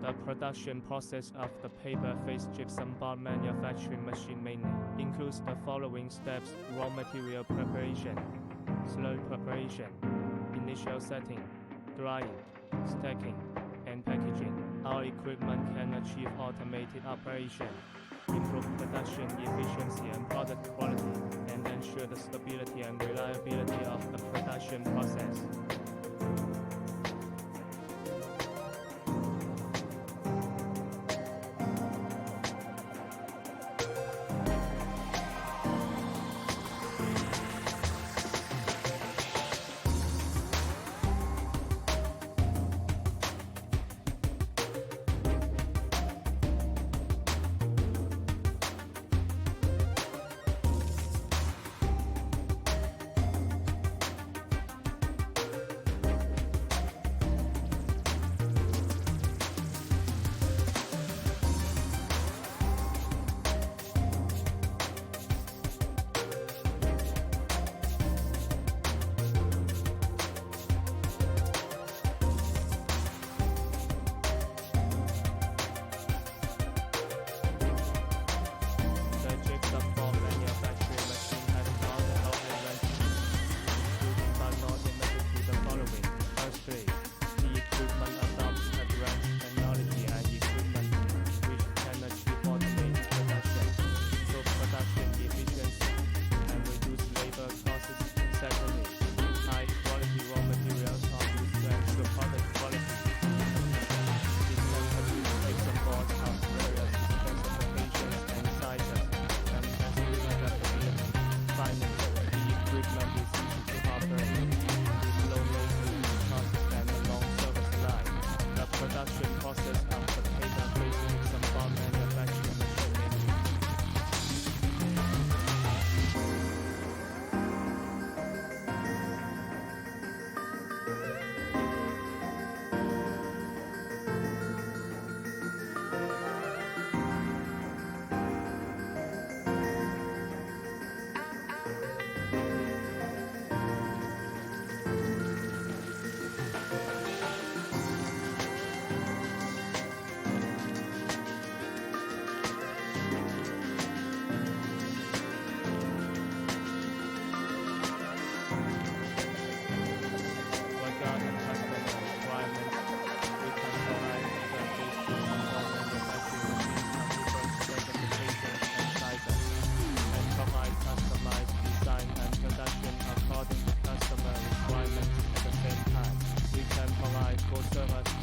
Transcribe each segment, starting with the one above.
The production process of the paper face gypsum board manufacturing machine mainly includes the following steps: raw material preparation, slurry preparation, initial setting, drying, stacking, and packaging. Our equipment can achieve automated operation, improve production efficiency and product quality, and ensure the stability and reliability of the production process. Production process of the paper-based gypsum board manufacturing machine mainly.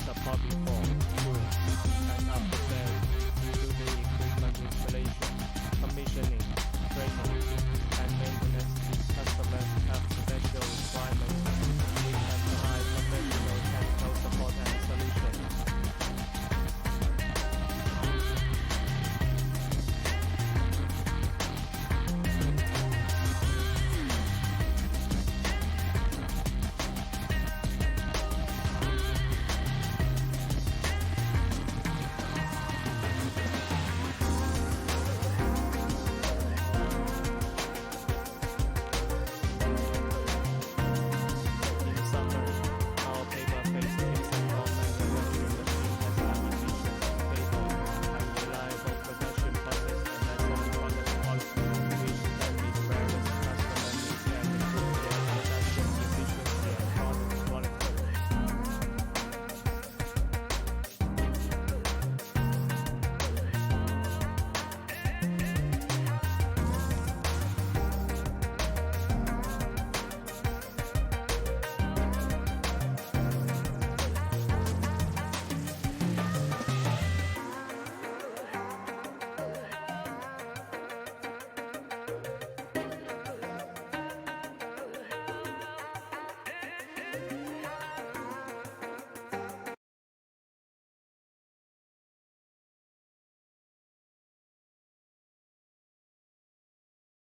Support before, during, and after sales, including equipment installation, commissioning, training, and maintenance. Customers have special requirements